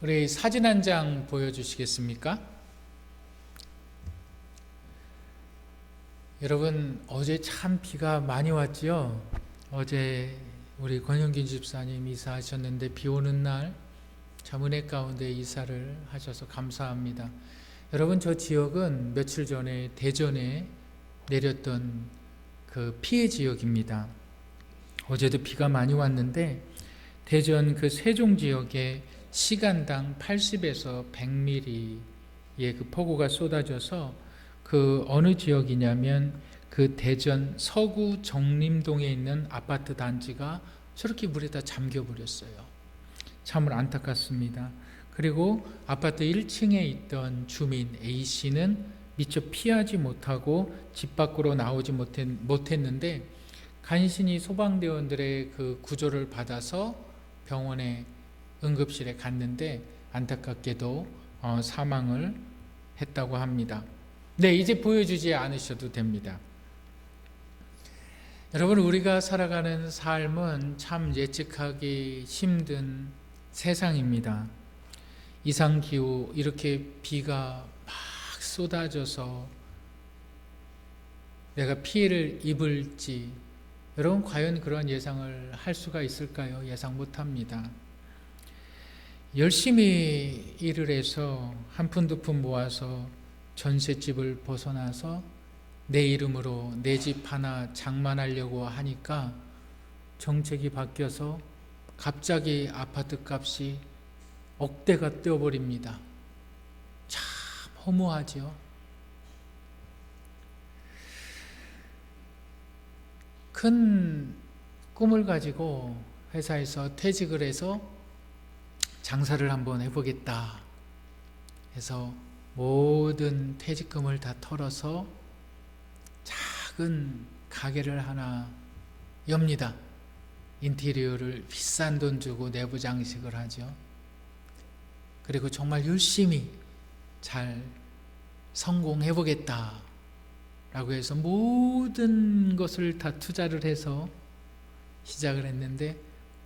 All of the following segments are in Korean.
우리 사진 한 장 보여주시겠습니까? 여러분, 어제 참 비가 많이 왔지요? 어제 우리 권영긴 집사님 이사하셨는데 비 오는 날 참 은혜 가운데 이사를 하셔서 감사합니다. 여러분, 저 지역은 며칠 전에 대전에 내렸던 그 피해 지역입니다. 어제도 비가 많이 왔는데 대전 그 세종 지역에 시간당 80에서 100mm의 그 폭우가 쏟아져서 그 어느 지역이냐면 그 대전 서구 정림동에 있는 아파트 단지가 저렇게 물에다 잠겨버렸어요. 참으로 안타깝습니다. 그리고 아파트 1층에 있던 주민 A씨는 미처 피하지 못하고 집 밖으로 나오지 못했는데 간신히 소방대원들의 그 구조를 받아서 병원에 응급실에 갔는데 안타깝게도 사망을 했다고 합니다. 네, 이제 보여주지 않으셔도 됩니다. 여러분, 우리가 살아가는 삶은 참 예측하기 힘든 세상입니다. 이상기후, 이렇게 비가 막 쏟아져서 내가 피해를 입을지, 여러분 과연 그런 예상을 할 수가 있을까요? 예상 못합니다. 열심히 일을 해서 한 푼 두 푼 모아서 전셋집을 벗어나서 내 이름으로 내 집 하나 장만하려고 하니까 정책이 바뀌어서 갑자기 아파트 값이 억대가 뛰어버립니다. 참 허무하죠. 큰 꿈을 가지고 회사에서 퇴직을 해서 장사를 한번 해보겠다 해서 모든 퇴직금을 다 털어서 작은 가게를 하나 엽니다. 인테리어를 비싼 돈 주고 내부 장식을 하죠. 그리고 정말 열심히 잘 성공해보겠다 라고 해서 모든 것을 다 투자를 해서 시작을 했는데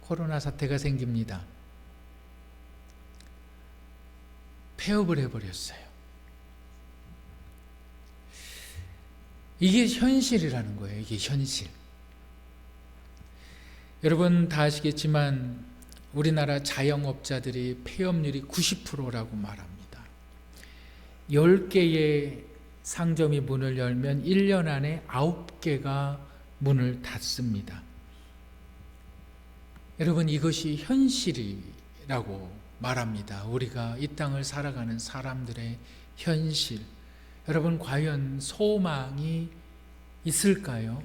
코로나 사태가 생깁니다. 폐업을 해버렸어요. 이게 현실이라는 거예요. 이게 현실. 여러분 다 아시겠지만 우리나라 자영업자들이 폐업률이 90%라고 말합니다. 10개의 상점이 문을 열면 1년 안에 9개가 문을 닫습니다. 여러분, 이것이 현실이라고 말합니다. 우리가 이 땅을 살아가는 사람들의 현실. 여러분, 과연 소망이 있을까요?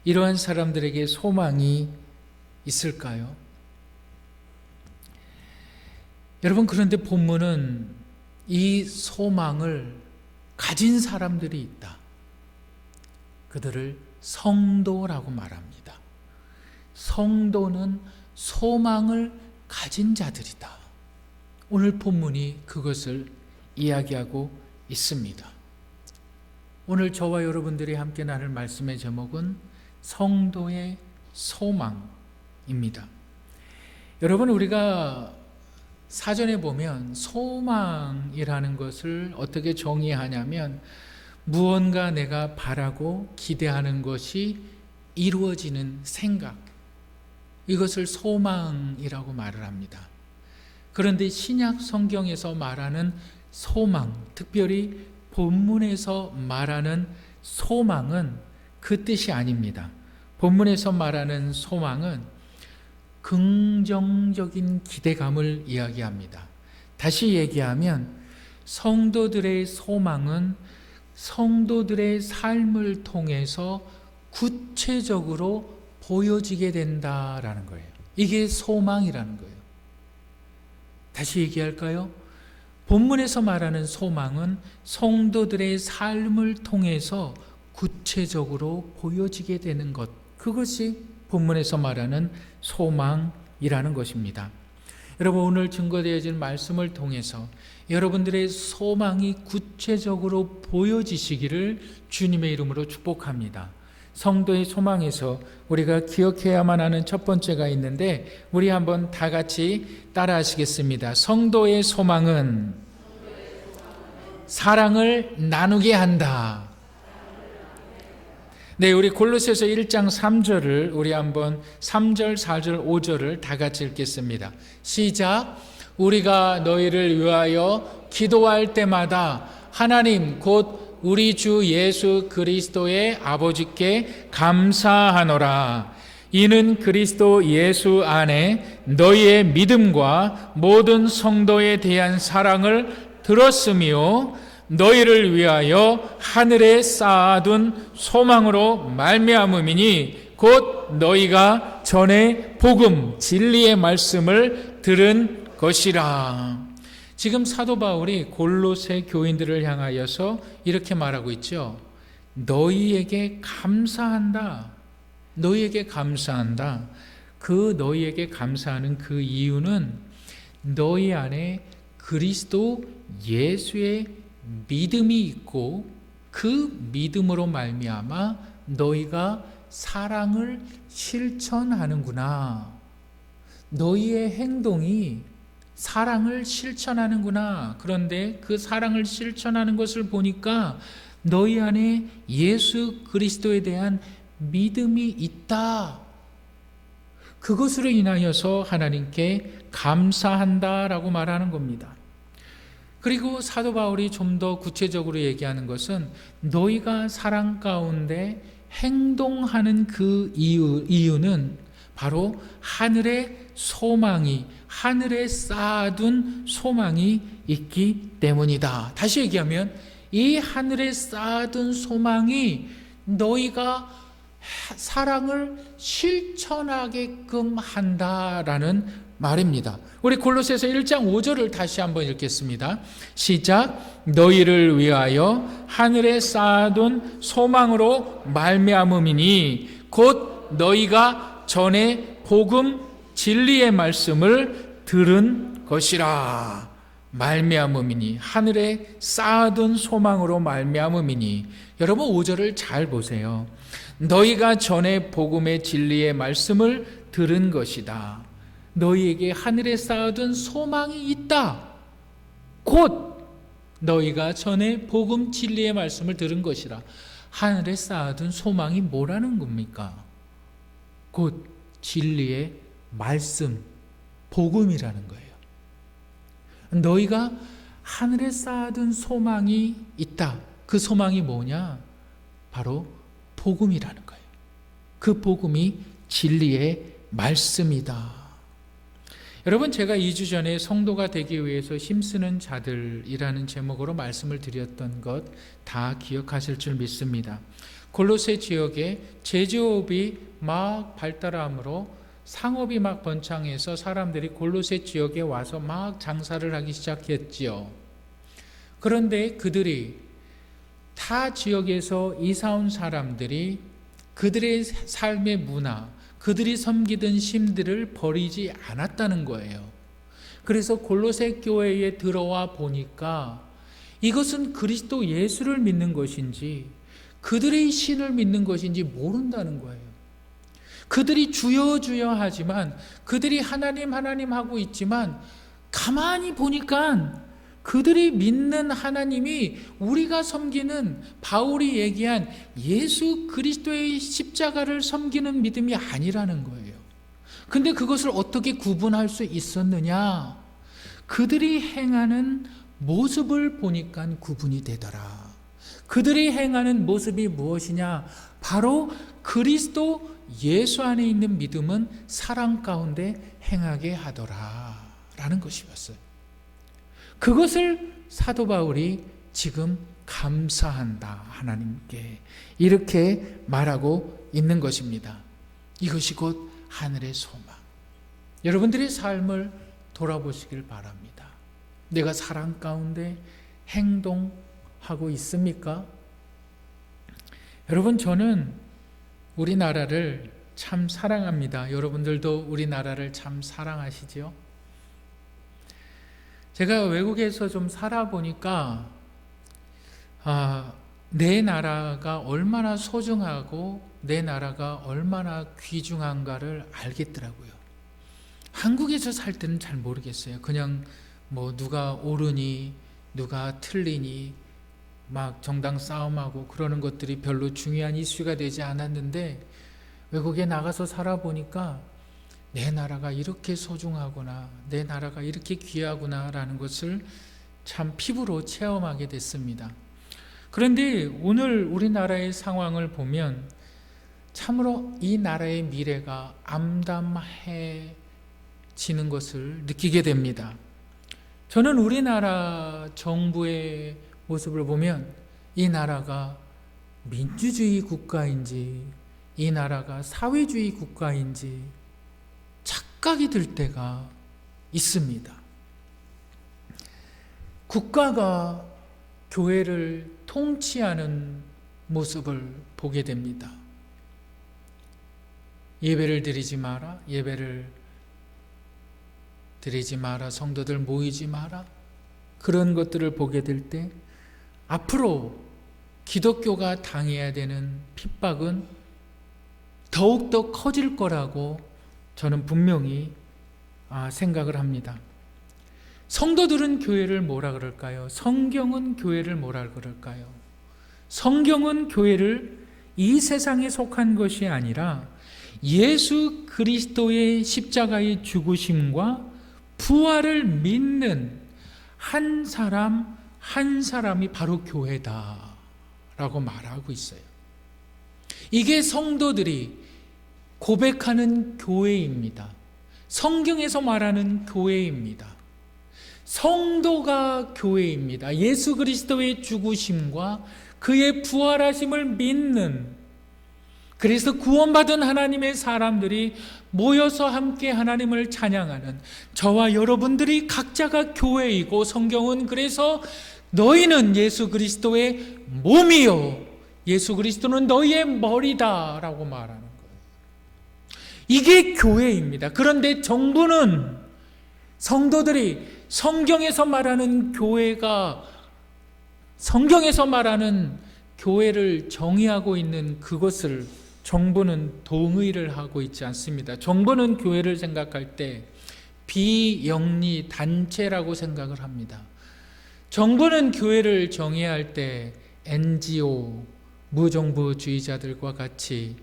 이러한 사람들에게 소망이 있을까요? 여러분, 그런데 본문은 이 소망을 가진 사람들이 있다. 그들을 성도라고 말합니다. 성도는 소망을 가진 자들이다. 오늘 본문이 그것을 이야기하고 있습니다. 오늘 저와 여러분들이 함께 나눌 말씀의 제목은 성도의 소망입니다. 여러분, 우리가 사전에 보면 소망이라는 것을 어떻게 정의하냐면 무언가 내가 바라고 기대하는 것이 이루어지는 생각, 이것을 소망이라고 말을 합니다. 그런데 신약 성경에서 말하는 소망, 특별히 본문에서 말하는 소망은 그 뜻이 아닙니다. 본문에서 말하는 소망은 긍정적인 기대감을 이야기합니다. 다시 얘기하면 성도들의 소망은 성도들의 삶을 통해서 구체적으로 보여지게 된다라는 거예요. 이게 소망이라는 거예요. 다시 얘기할까요? 본문에서 말하는 소망은 성도들의 삶을 통해서 구체적으로 보여지게 되는 것, 그것이 본문에서 말하는 소망이라는 것입니다. 여러분, 오늘 증거되어진 말씀을 통해서 여러분들의 소망이 구체적으로 보여지시기를 주님의 이름으로 축복합니다. 성도의 소망에서 우리가 기억해야만 하는 첫 번째가 있는데 우리 한번 다 같이 따라 하시겠습니다. 성도의 소망은 사랑을 나누게 한다. 네, 우리 골로새서 1장 3절을 우리 한번 3절, 4절, 5절을 다 같이 읽겠습니다. 시작. 우리가 너희를 위하여 기도할 때마다 하나님 곧 우리 주 예수 그리스도의 아버지께 감사하노라. 이는 그리스도 예수 안에 너희의 믿음과 모든 성도에 대한 사랑을 들었으며 너희를 위하여 하늘에 쌓아둔 소망으로 말미암음이니 곧 너희가 전에 복음 진리의 말씀을 들은 것이라. 지금 사도 바울이 골로새 교인들을 향하여서 이렇게 말하고 있죠. 너희에게 감사한다. 너희에게 감사한다. 그 너희에게 감사하는 그 이유는 너희 안에 그리스도 예수의 믿음이 있고 그 믿음으로 말미암아 너희가 사랑을 실천하는구나. 너희의 행동이 사랑을 실천하는구나. 그런데 그 사랑을 실천하는 것을 보니까 너희 안에 예수 그리스도에 대한 믿음이 있다. 그것으로 인하여서 하나님께 감사한다라고 말하는 겁니다. 그리고 사도 바울이 좀 더 구체적으로 얘기하는 것은 너희가 사랑 가운데 행동하는 그 이유는 바로 하늘의 소망이, 하늘에 쌓아둔 소망이 있기 때문이다. 다시 얘기하면 이 하늘에 쌓아둔 소망이 너희가 사랑을 실천하게끔 한다라는 말입니다. 우리 골로새서 1장 5절을 다시 한번 읽겠습니다. 시작. 너희를 위하여 하늘에 쌓아둔 소망으로 말미암음이니 곧 너희가 전에 복음 진리의 말씀을 들은 것이라. 말미암음이니 하늘에 쌓아둔 소망으로 말미암음이니. 여러분 5절을 잘 보세요. 너희가 전에 복음의 진리의 말씀을 들은 것이다. 너희에게 하늘에 쌓아둔 소망이 있다. 곧 너희가 전에 복음 진리의 말씀을 들은 것이라. 하늘에 쌓아둔 소망이 뭐라는 겁니까? 곧 진리의 말씀, 복음이라는 거예요. 너희가 하늘에 쌓아둔 소망이 있다. 그 소망이 뭐냐? 바로 복음이라는 거예요. 그 복음이 진리의 말씀이다. 여러분, 제가 2주 전에 성도가 되기 위해서 힘쓰는 자들이라는 제목으로 말씀을 드렸던 것 다 기억하실 줄 믿습니다. 골로새 지역에 제조업이 막 발달함으로 상업이 막 번창해서 사람들이 골로새 지역에 와서 막 장사를 하기 시작했지요. 그런데 그들이 타 지역에서 이사 온 사람들이 그들의 삶의 문화, 그들이 섬기던 신들을 버리지 않았다는 거예요. 그래서 골로새 교회에 들어와 보니까 이것은 그리스도 예수를 믿는 것인지 그들의 신을 믿는 것인지 모른다는 거예요. 그들이 주여 주여 하지만 그들이 하나님 하나님 하고 있지만 가만히 보니까 그들이 믿는 하나님이 우리가 섬기는 바울이 얘기한 예수 그리스도의 십자가를 섬기는 믿음이 아니라는 거예요. 근데 그것을 어떻게 구분할 수 있었느냐? 그들이 행하는 모습을 보니까 구분이 되더라. 그들이 행하는 모습이 무엇이냐? 바로 그리스도 예수 안에 있는 믿음은 사랑 가운데 행하게 하더라 라는 것이었어요. 그것을 사도 바울이 지금 감사한다 하나님께 이렇게 말하고 있는 것입니다. 이것이 곧 하늘의 소망. 여러분들의 삶을 돌아보시길 바랍니다. 내가 사랑 가운데 행동하고 있습니까? 여러분, 저는 우리나라를 참 사랑합니다. 여러분들도 우리나라를 참 사랑하시죠? 제가 외국에서 좀 살아보니까 내 나라가 얼마나 소중하고 내 나라가 얼마나 귀중한가를 알겠더라고요. 한국에서 살 때는 잘 모르겠어요. 그냥 뭐 누가 옳으니 누가 틀리니 막 정당 싸움하고 그러는 것들이 별로 중요한 이슈가 되지 않았는데, 외국에 나가서 살아보니까 내 나라가 이렇게 소중하구나, 내 나라가 이렇게 귀하구나 라는 것을 참 피부로 체험하게 됐습니다. 그런데 오늘 우리나라의 상황을 보면 참으로 이 나라의 미래가 암담해지는 것을 느끼게 됩니다. 저는 우리나라 정부의 모습을 보면 이 나라가 민주주의 국가인지 이 나라가 사회주의 국가인지 착각이 들 때가 있습니다. 국가가 교회를 통치하는 모습을 보게 됩니다. 예배를 드리지 마라, 예배를 드리지 마라, 성도들 모이지 마라, 그런 것들을 보게 될 때 앞으로 기독교가 당해야 되는 핍박은 더욱더 커질 거라고 저는 분명히 생각을 합니다. 성도들은 교회를 뭐라 그럴까요? 성경은 교회를 뭐라 그럴까요? 성경은 교회를 이 세상에 속한 것이 아니라 예수 그리스도의 십자가의 죽으심과 부활을 믿는 한 사람 한 사람이 바로 교회다라고 말하고 있어요. 이게 성도들이 고백하는 교회입니다. 성경에서 말하는 교회입니다. 성도가 교회입니다. 예수 그리스도의 죽으심과 그의 부활하심을 믿는, 그래서 구원받은 하나님의 사람들이 모여서 함께 하나님을 찬양하는 저와 여러분들이 각자가 교회이고, 성경은 그래서 너희는 예수 그리스도의 몸이요 예수 그리스도는 너희의 머리다 라고 말하는 거예요. 이게 교회입니다. 그런데 정부는 성도들이 성경에서 말하는 교회가, 성경에서 말하는 교회를 정의하고 있는 그것을 정부는 동의를 하고 있지 않습니다. 정부는 교회를 생각할 때 비영리 단체라고 생각을 합니다. 정부는 교회를 정의할 때 NGO, 무정부주의자들과 같이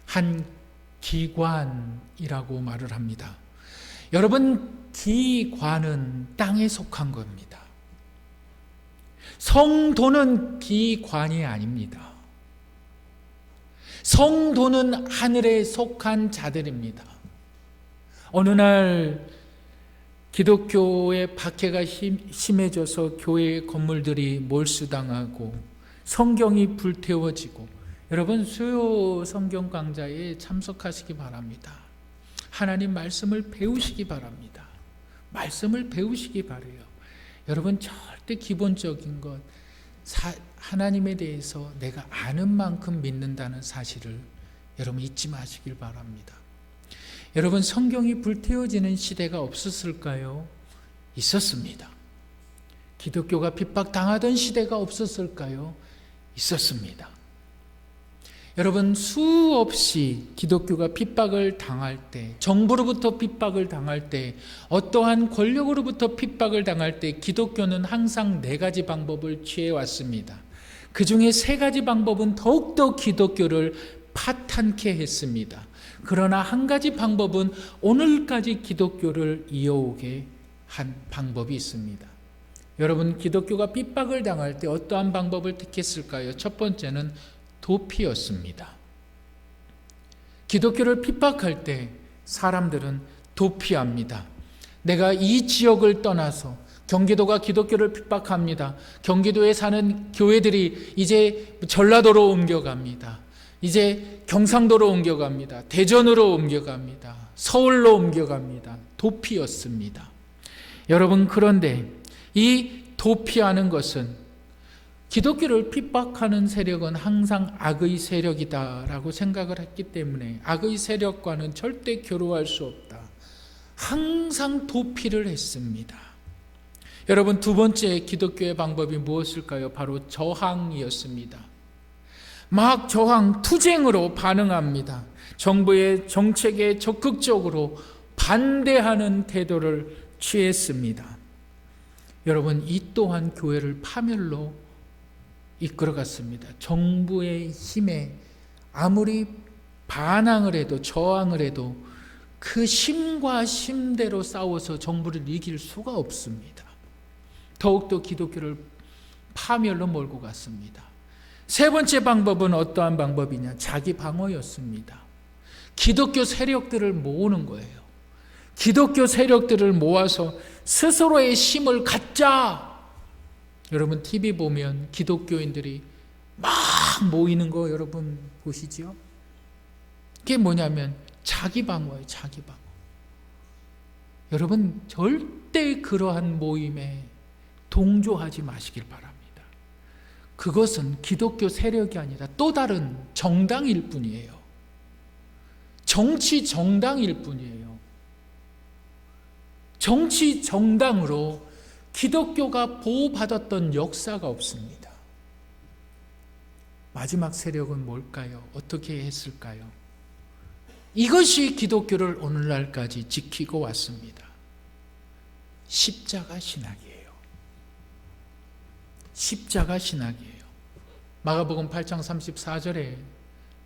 한 기관이라고 말을 합니다. 여러분, 기관은 땅에 속한 겁니다. 성도는 기관이 아닙니다. 성도는 하늘에 속한 자들입니다. 어느 날 기독교의 박해가 심해져서 교회 건물들이 몰수당하고 성경이 불태워지고, 여러분 수요 성경 강좌에 참석하시기 바랍니다. 하나님 말씀을 배우시기 바랍니다. 말씀을 배우시기 바라요. 여러분 절대 기본적인 것, 하나님에 대해서 내가 아는 만큼 믿는다는 사실을 여러분 잊지 마시길 바랍니다. 여러분, 성경이 불태워지는 시대가 없었을까요? 있었습니다. 기독교가 핍박당하던 시대가 없었을까요? 있었습니다. 여러분, 수없이 기독교가 핍박을 당할 때, 정부로부터 핍박을 당할 때, 어떠한 권력으로부터 핍박을 당할 때 기독교는 항상 4가지 방법을 취해왔습니다. 그 중에 3가지 방법은 더욱더 기독교를 파탄케 했습니다. 그러나 한 가지 방법은 오늘까지 기독교를 이어오게 한 방법이 있습니다. 여러분, 기독교가 핍박을 당할 때 어떠한 방법을 택했을까요? 첫 번째는 도피였습니다. 기독교를 핍박할 때 사람들은 도피합니다. 내가 이 지역을 떠나서, 경기도가 기독교를 핍박합니다. 경기도에 사는 교회들이 이제 전라도로 옮겨갑니다. 이제 경상도로 옮겨갑니다. 대전으로 옮겨갑니다. 서울로 옮겨갑니다. 도피였습니다. 여러분, 그런데 이 도피하는 것은, 기독교를 핍박하는 세력은 항상 악의 세력이다라고 생각을 했기 때문에 악의 세력과는 절대 교류할 수 없다. 항상 도피를 했습니다. 여러분, 두 번째 기독교의 방법이 무엇일까요? 바로 저항이었습니다. 막 저항, 투쟁으로 반응합니다. 정부의 정책에 적극적으로 반대하는 태도를 취했습니다. 여러분, 이 또한 교회를 파멸로 이끌어갔습니다. 정부의 힘에 아무리 반항을 해도, 저항을 해도 그 힘과 힘대로 싸워서 정부를 이길 수가 없습니다. 더욱더 기독교를 파멸로 몰고 갔습니다. 세 번째 방법은 어떠한 방법이냐? 자기 방어였습니다. 기독교 세력들을 모으는 거예요. 기독교 세력들을 모아서 스스로의 힘을 갖자. 여러분, TV 보면 기독교인들이 막 모이는 거 여러분 보시죠? 그게 뭐냐면 자기 방어예요. 자기 방어. 여러분, 절대 그러한 모임에 동조하지 마시길 바랍니다. 그것은 기독교 세력이 아니라 또 다른 정당일 뿐이에요. 정치 정당일 뿐이에요. 정치 정당으로 기독교가 보호받았던 역사가 없습니다. 마지막 세력은 뭘까요? 어떻게 했을까요? 이것이 기독교를 오늘날까지 지키고 왔습니다. 십자가 신학이에요. 십자가 신학이에요. 마가복음 8장 34절에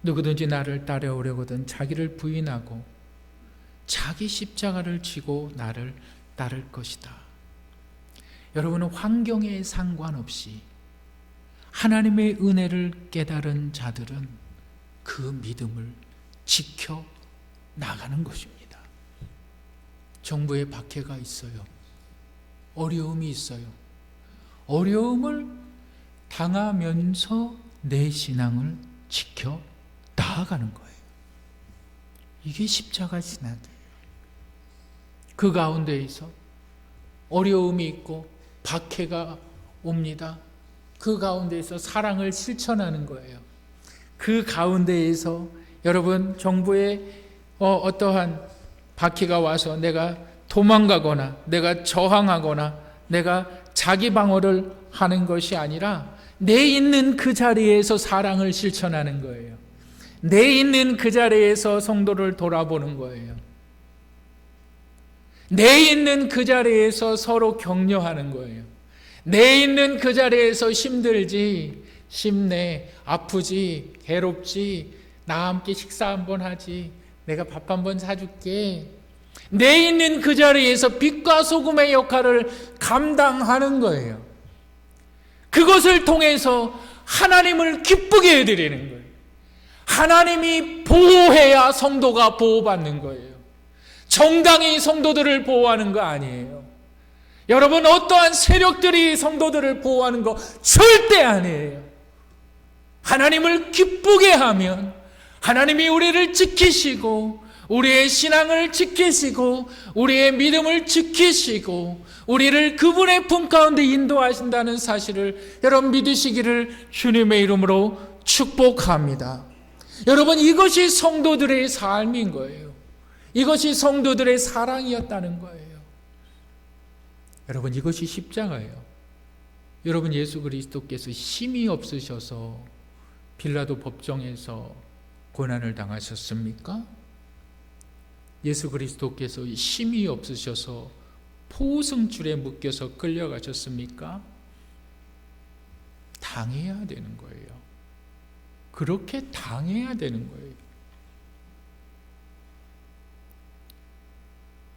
누구든지 나를 따라오려거든 자기를 부인하고 자기 십자가를 지고 나를 따를 것이다. 여러분은 환경에 상관없이 하나님의 은혜를 깨달은 자들은 그 믿음을 지켜 나가는 것입니다. 정부에 박해가 있어요. 어려움이 있어요. 어려움을 당하면서 내 신앙을 지켜 나아가는 거예요. 이게 십자가 신학이에요. 그 가운데에서 어려움이 있고 박해가 옵니다. 그 가운데에서 사랑을 실천하는 거예요. 그 가운데에서 여러분, 정부의 어떠한 박해가 와서 내가 도망가거나 내가 저항하거나 내가 자기 방어를 하는 것이 아니라 내 있는 그 자리에서 사랑을 실천하는 거예요. 내 있는 그 자리에서 성도를 돌아보는 거예요. 내 있는 그 자리에서 서로 격려하는 거예요. 내 있는 그 자리에서 힘들지, 힘내, 아프지, 괴롭지, 나와 함께 식사 한번 하지, 내가 밥 한번 사줄게. 내 있는 그 자리에서 빛과 소금의 역할을 감당하는 거예요. 그것을 통해서 하나님을 기쁘게 해드리는 거예요. 하나님이 보호해야 성도가 보호받는 거예요. 정당이 성도들을 보호하는 거 아니에요. 여러분, 어떠한 세력들이 성도들을 보호하는 거 절대 아니에요. 하나님을 기쁘게 하면 하나님이 우리를 지키시고 우리의 신앙을 지키시고 우리의 믿음을 지키시고 우리를 그분의 품 가운데 인도하신다는 사실을 여러분 믿으시기를 주님의 이름으로 축복합니다. 여러분, 이것이 성도들의 삶인 거예요. 이것이 성도들의 사랑이었다는 거예요. 여러분, 이것이 십자가예요. 여러분, 예수 그리스도께서 힘이 없으셔서 빌라도 법정에서 고난을 당하셨습니까? 예수 그리스도께서 힘이 없으셔서 포승줄에 묶여서 끌려가셨습니까? 당해야 되는 거예요. 그렇게 당해야 되는 거예요.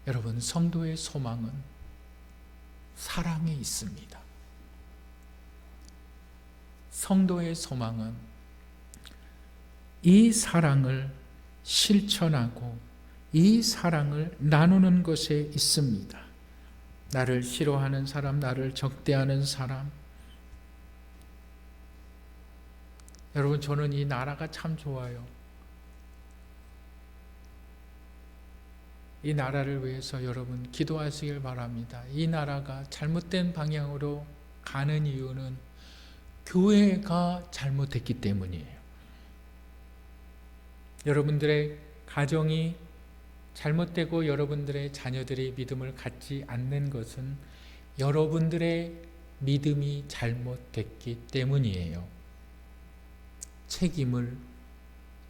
여러분, 성도의 소망은 사랑에 있습니다. 성도의 소망은 이 사랑을 실천하고 이 사랑을 나누는 것에 있습니다. 나를 싫어하는 사람, 나를 적대하는 사람. 여러분, 저는 이 나라가 참 좋아요. 이 나라를 위해서 여러분 기도하시길 바랍니다. 이 나라가 잘못된 방향으로 가는 이유는 교회가 잘못했기 때문이에요. 여러분들의 가정이 잘못되고 여러분들의 자녀들이 믿음을 갖지 않는 것은 여러분들의 믿음이 잘못됐기 때문이에요. 책임을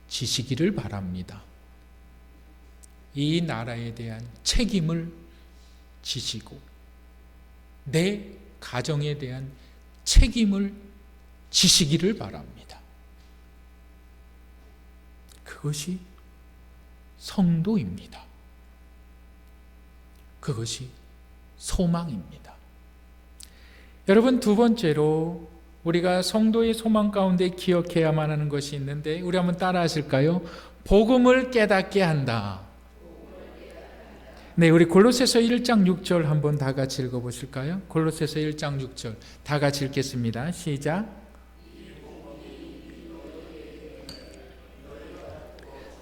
지시기를 바랍니다. 이 나라에 대한 책임을 지시고 내 가정에 대한 책임을 지시기를 바랍니다. 그것이 성도입니다. 그것이 소망입니다. 여러분, 두 번째로 우리가 성도의 소망 가운데 기억해야만 하는 것이 있는데, 우리 한번 따라 하실까요? 복음을 깨닫게 한다. 네, 우리 골로새서 1장 6절 한번 다 같이 읽어보실까요? 골로새서 1장 6절 다 같이 읽겠습니다. 시작.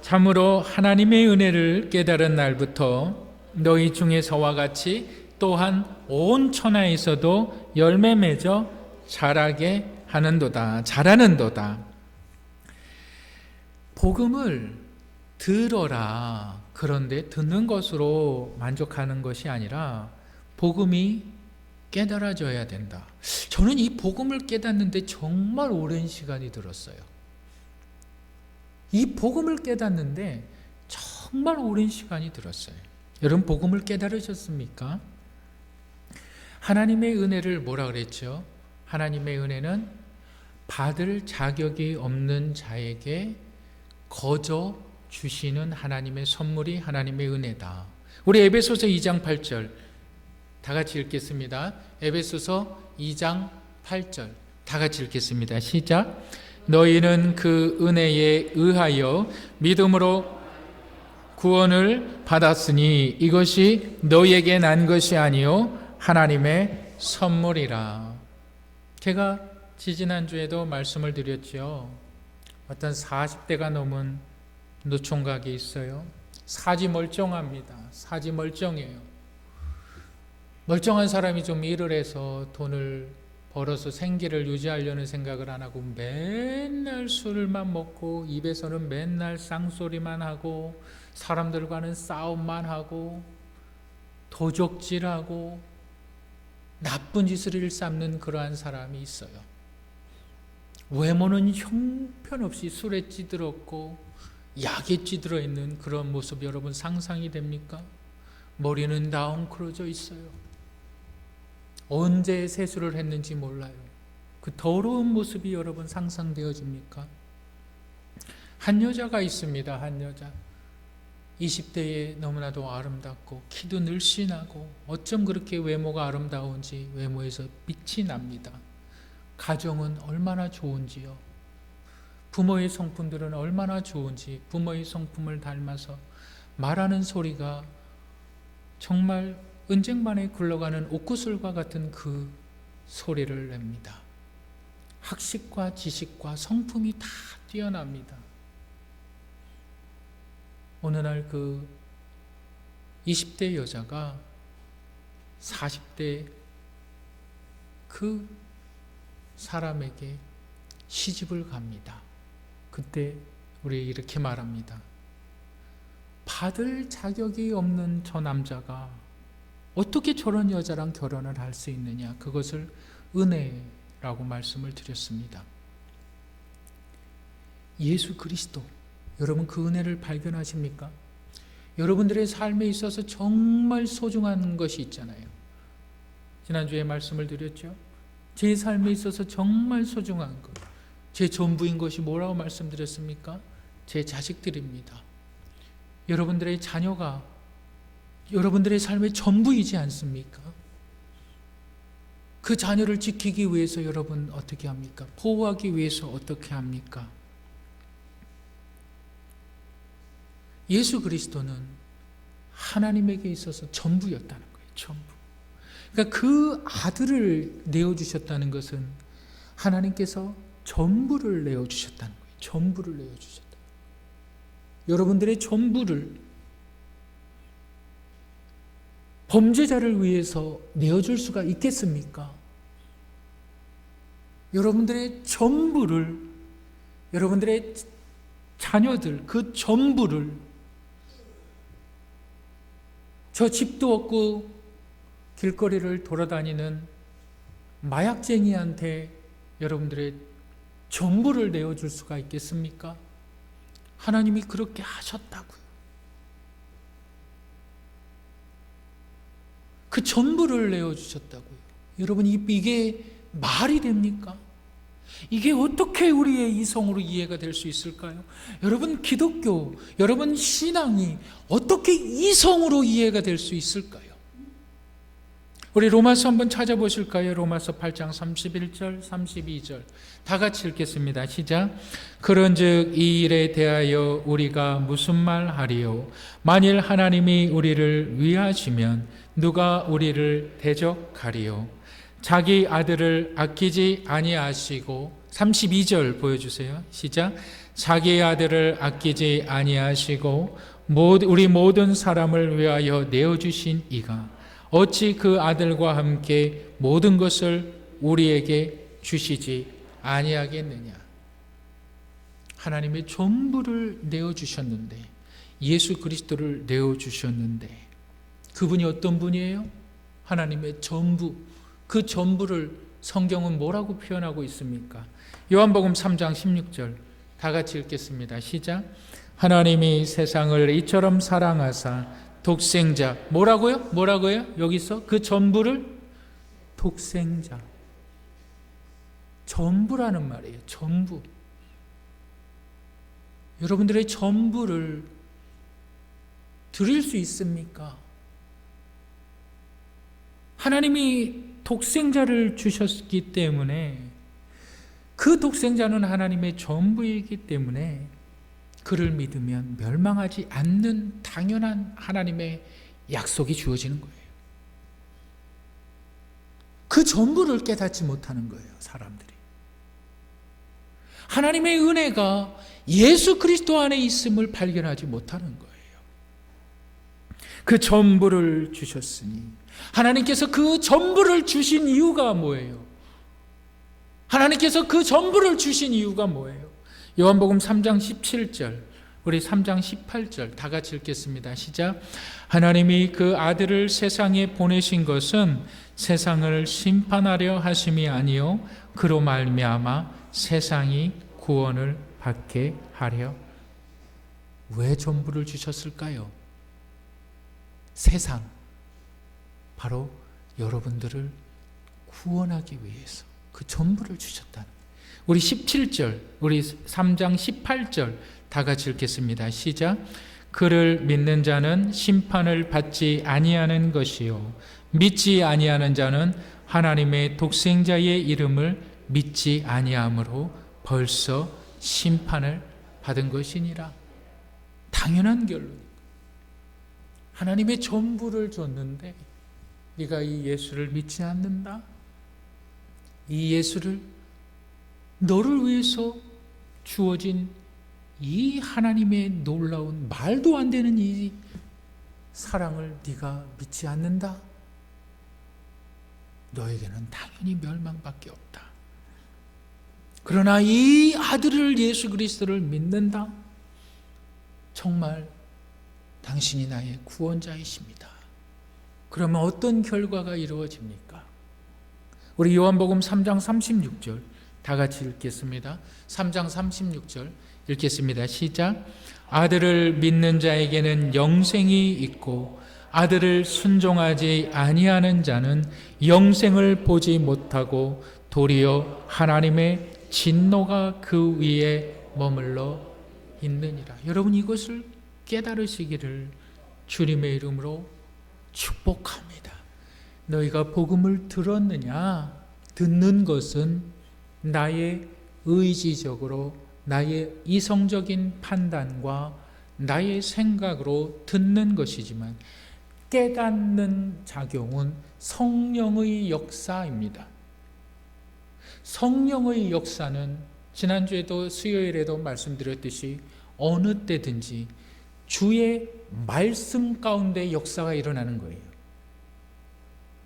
참으로 하나님의 은혜를 깨달은 날부터 너희 중에서와 같이 또한 온 천하에서도 열매 맺어 자라게 하는도다. 자라는도다. 복음을 들어라. 그런데 듣는 것으로 만족하는 것이 아니라 복음이 깨달아져야 된다. 저는 이 복음을 깨닫는데 정말 오랜 시간이 들었어요. 이 복음을 깨닫는데 정말 오랜 시간이 들었어요. 여러분, 복음을 깨달으셨습니까? 하나님의 은혜를 뭐라 그랬죠? 하나님의 은혜는 받을 자격이 없는 자에게 거저 주시는 하나님의 선물이 하나님의 은혜다. 우리 에베소서 2장 8절 다 같이 읽겠습니다. 에베소서 2장 8절 다 같이 읽겠습니다. 시작. 너희는 그 은혜에 의하여 믿음으로 구원을 받았으니 이것이 너희에게 난 것이 아니요 하나님의 선물이라. 제가 지지난주에도 말씀을 드렸죠. 어떤 40대가 넘은 노총각이 있어요. 사지 멀쩡합니다. 사지 멀쩡해요. 멀쩡한 사람이 좀 일을 해서 돈을 벌어서 생계를 유지하려는 생각을 안 하고 맨날 술만 먹고 입에서는 맨날 쌍소리만 하고 사람들과는 싸움만 하고 도적질하고 나쁜 짓을 일삼는 그러한 사람이 있어요. 외모는 형편없이 술에 찌들었고 약에 찌들어 있는 그런 모습 여러분 상상이 됩니까? 머리는 다 엉클어져 있어요. 언제 세수를 했는지 몰라요. 그 더러운 모습이 여러분 상상되어집니까? 한 여자가 있습니다. 한 여자. 20대에 너무나도 아름답고 키도 늘씬하고 어쩜 그렇게 외모가 아름다운지 외모에서 빛이 납니다. 가정은 얼마나 좋은지요. 부모의 성품들은 얼마나 좋은지 부모의 성품을 닮아서 말하는 소리가 정말 은쟁반에 굴러가는 옥구슬과 같은 그 소리를 냅니다. 학식과 지식과 성품이 다 뛰어납니다. 어느 날 그 20대 여자가 40대 그 사람에게 시집을 갑니다. 그때 우리 이렇게 말합니다. 받을 자격이 없는 저 남자가 어떻게 저런 여자랑 결혼을 할 수 있느냐? 그것을 은혜라고 말씀을 드렸습니다. 예수 그리스도, 여러분 그 은혜를 발견하십니까? 여러분들의 삶에 있어서 정말 소중한 것이 있잖아요. 지난주에 말씀을 드렸죠. 제 삶에 있어서 정말 소중한 것, 제 전부인 것이 뭐라고 말씀드렸습니까? 제 자식들입니다. 여러분들의 자녀가 여러분들의 삶의 전부이지 않습니까? 그 자녀를 지키기 위해서 여러분 어떻게 합니까? 보호하기 위해서 어떻게 합니까? 예수 그리스도는 하나님에게 있어서 전부였다는 거예요. 전부. 그러니까 그 아들을 내어주셨다는 것은 하나님께서 전부를 내어주셨다는 거예요. 전부를 내어주셨다. 여러분들의 전부를 범죄자를 위해서 내어줄 수가 있겠습니까? 여러분들의 전부를, 여러분들의 자녀들, 그 전부를, 저 집도 없고 길거리를 돌아다니는 마약쟁이한테 여러분들의 전부를 내어줄 수가 있겠습니까? 하나님이 그렇게 하셨다고요. 그 전부를 내어주셨다고요. 여러분, 이게 말이 됩니까? 이게 어떻게 우리의 이성으로 이해가 될 수 있을까요? 여러분, 기독교, 여러분 신앙이 어떻게 이성으로 이해가 될 수 있을까요? 우리 로마서 한번 찾아보실까요? 로마서 8장 31절, 32절 다 같이 읽겠습니다. 시작. 그런즉 이 일에 대하여 우리가 무슨 말 하리요? 만일 하나님이 우리를 위하시면 누가 우리를 대적하리요? 자기 아들을 아끼지 아니하시고 32절 보여주세요. 시작. 자기 아들을 아끼지 아니하시고 우리 모든 사람을 위하여 내어주신 이가 어찌 그 아들과 함께 모든 것을 우리에게 주시지 아니하겠느냐. 하나님의 전부를 내어주셨는데, 예수 그리스도를 내어주셨는데, 그분이 어떤 분이에요? 하나님의 전부. 그 전부를 성경은 뭐라고 표현하고 있습니까? 요한복음 3장 16절 다 같이 읽겠습니다. 시작. 하나님이 세상을 이처럼 사랑하사 독생자, 뭐라고요? 여기서 그 전부를 독생자, 전부라는 말이에요. 전부. 여러분들의 전부를 드릴 수 있습니까? 하나님이 독생자를 주셨기 때문에, 그 독생자는 하나님의 전부이기 때문에 그를 믿으면 멸망하지 않는 당연한 하나님의 약속이 주어지는 거예요. 그 전부를 깨닫지 못하는 거예요, 사람들이. 하나님의 은혜가 예수 그리스도 안에 있음을 발견하지 못하는 거예요. 그 전부를 주셨으니, 하나님께서 그 전부를 주신 이유가 뭐예요? 하나님께서 그 전부를 주신 이유가 뭐예요? 요한복음 3장 17절, 우리 3장 18절 다 같이 읽겠습니다. 시작. 하나님이 그 아들을 세상에 보내신 것은 세상을 심판하려 하심이 아니요 그로 말미암아 세상이 구원을 받게 하려. 왜 전부를 주셨을까요? 세상, 바로 여러분들을 구원하기 위해서 그 전부를 주셨다는. 우리 17절, 우리 3장 18절 다 같이 읽겠습니다. 시작. 그를 믿는 자는 심판을 받지 아니하는 것이요 믿지 아니하는 자는 하나님의 독생자의 이름을 믿지 아니함으로 벌써 심판을 받은 것이니라. 당연한 결론. 하나님의 전부를 줬는데 네가 이 예수를 믿지 않는다? 이 예수를, 너를 위해서 주어진 이 하나님의 놀라운 말도 안 되는 이 사랑을 네가 믿지 않는다? 너에게는 당연히 멸망밖에 없다. 그러나 이 아들을, 예수 그리스도를 믿는다? 정말 당신이 나의 구원자이십니다. 그러면 어떤 결과가 이루어집니까? 우리 요한복음 3장 36절 다 같이 읽겠습니다. 3장 36절 읽겠습니다. 시작. 아들을 믿는 자에게는 영생이 있고 아들을 순종하지 아니하는 자는 영생을 보지 못하고 도리어 하나님의 진노가 그 위에 머물러 있느니라. 여러분, 이것을 깨달으시기를 주님의 이름으로 축복합니다. 너희가 복음을 들었느냐? 듣는 것은 나의 의지적으로, 나의 이성적인 판단과 나의 생각으로 듣는 것이지만 깨닫는 작용은 성령의 역사입니다. 성령의 역사는 지난주에도 수요일에도 말씀드렸듯이 어느 때든지 주의 말씀 가운데 역사가 일어나는 거예요.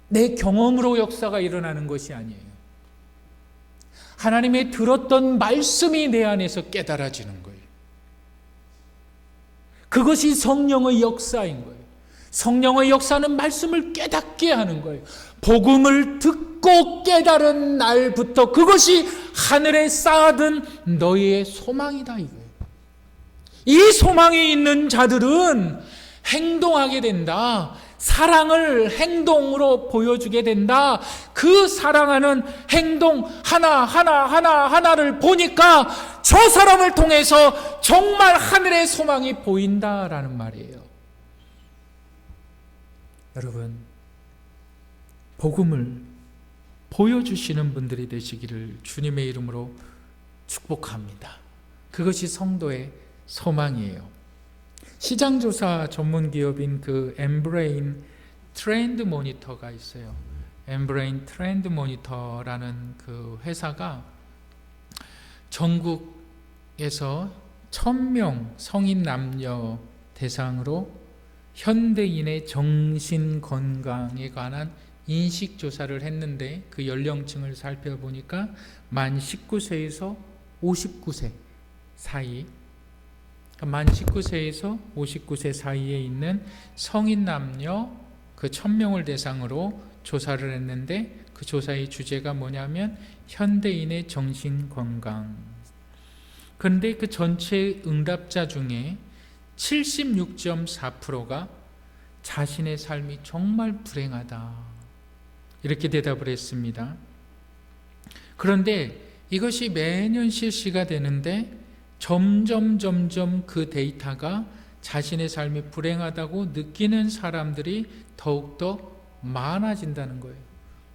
내 경험으로 역사가 일어나는 것이 아니에요. 하나님의 들었던 말씀이 내 안에서 깨달아지는 거예요. 그것이 성령의 역사인 거예요. 성령의 역사는 말씀을 깨닫게 하는 거예요. 복음을 듣고 깨달은 날부터 그것이 하늘에 쌓아둔 너희의 소망이다 이거예요. 이 소망이 있는 자들은 행동하게 된다. 사랑을 행동으로 보여주게 된다. 그 사랑하는 행동 하나를 보니까 저 사람을 통해서 정말 하늘의 소망이 보인다라는 말이에요. 여러분, 복음을 보여주시는 분들이 되시기를 주님의 이름으로 축복합니다. 그것이 성도의 소망이에요. 시장조사 전문기업인 그 엠브레인 트렌드 모니터가 있어요. 엠브레인 트렌드 모니터라는 그 회사가 전국에서 1000명 성인 남녀 대상으로 현대인의 정신건강에 관한 인식조사를 했는데 그 연령층을 살펴보니까 만 19세에서 59세 사이, 만 19세에서 59세 사이에 있는 성인 남녀 그 1000명을 대상으로 조사를 했는데 그 조사의 주제가 뭐냐면 현대인의 정신건강. 그런데 그 전체 응답자 중에 76.4%가 자신의 삶이 정말 불행하다 이렇게 대답을 했습니다. 그런데 이것이 매년 실시가 되는데 점점 그 데이터가 자신의 삶이 불행하다고 느끼는 사람들이 더욱더 많아진다는 거예요.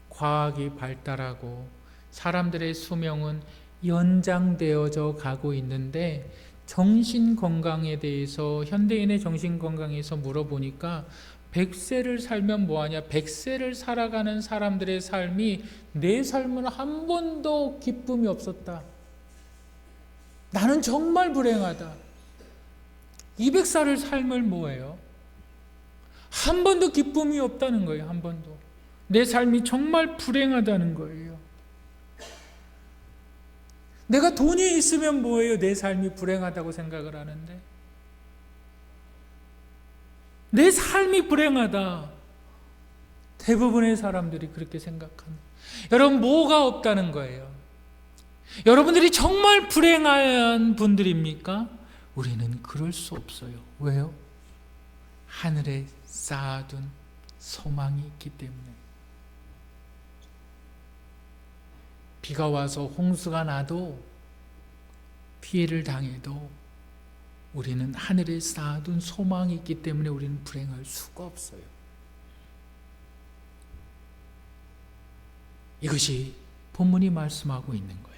과학이 발달하고 사람들의 수명은 연장되어져 가고 있는데 정신건강에 대해서 현대인의 정신건강에서 물어보니까 100세를 살면 뭐하냐? 100세를 살아가는 사람들의 삶이 내 삶은 한 번도 기쁨이 없었다. 나는 정말 불행하다. 200살을 살면 뭐예요? 한 번도 기쁨이 없다는 거예요. 한 번도. 내 삶이 정말 불행하다는 거예요. 내가 돈이 있으면 뭐예요? 내 삶이 불행하다고 생각을 하는데 내 삶이 불행하다. 대부분의 사람들이 그렇게 생각합니다. 여러분, 뭐가 없다는 거예요? 여러분들이 정말 불행한 분들입니까? 우리는 그럴 수 없어요. 왜요? 하늘에 쌓아둔 소망이 있기 때문에. 비가 와서 홍수가 나도 피해를 당해도 우리는 하늘에 쌓아둔 소망이 있기 때문에 우리는 불행할 수가 없어요. 이것이 본문이 말씀하고 있는 거예요.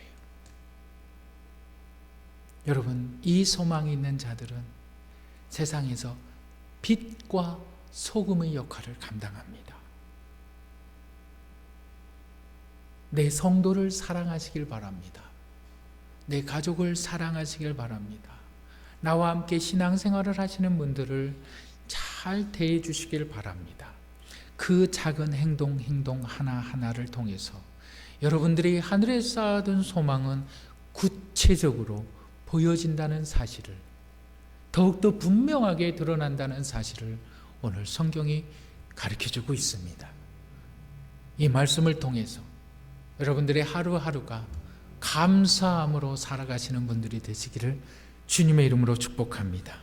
여러분, 이 소망이 있는 자들은 세상에서 빛과 소금의 역할을 감당합니다. 내 성도를 사랑하시길 바랍니다. 내 가족을 사랑하시길 바랍니다. 나와 함께 신앙생활을 하시는 분들을 잘 대해 주시길 바랍니다. 그 작은 행동 하나하나를 통해서 여러분들이 하늘에 쌓아둔 소망은 구체적으로 보여진다는 사실을, 더욱더 분명하게 드러난다는 사실을 오늘 성경이 가르쳐주고 있습니다. 이 말씀을 통해서 여러분들의 하루하루가 감사함으로 살아가시는 분들이 되시기를 주님의 이름으로 축복합니다.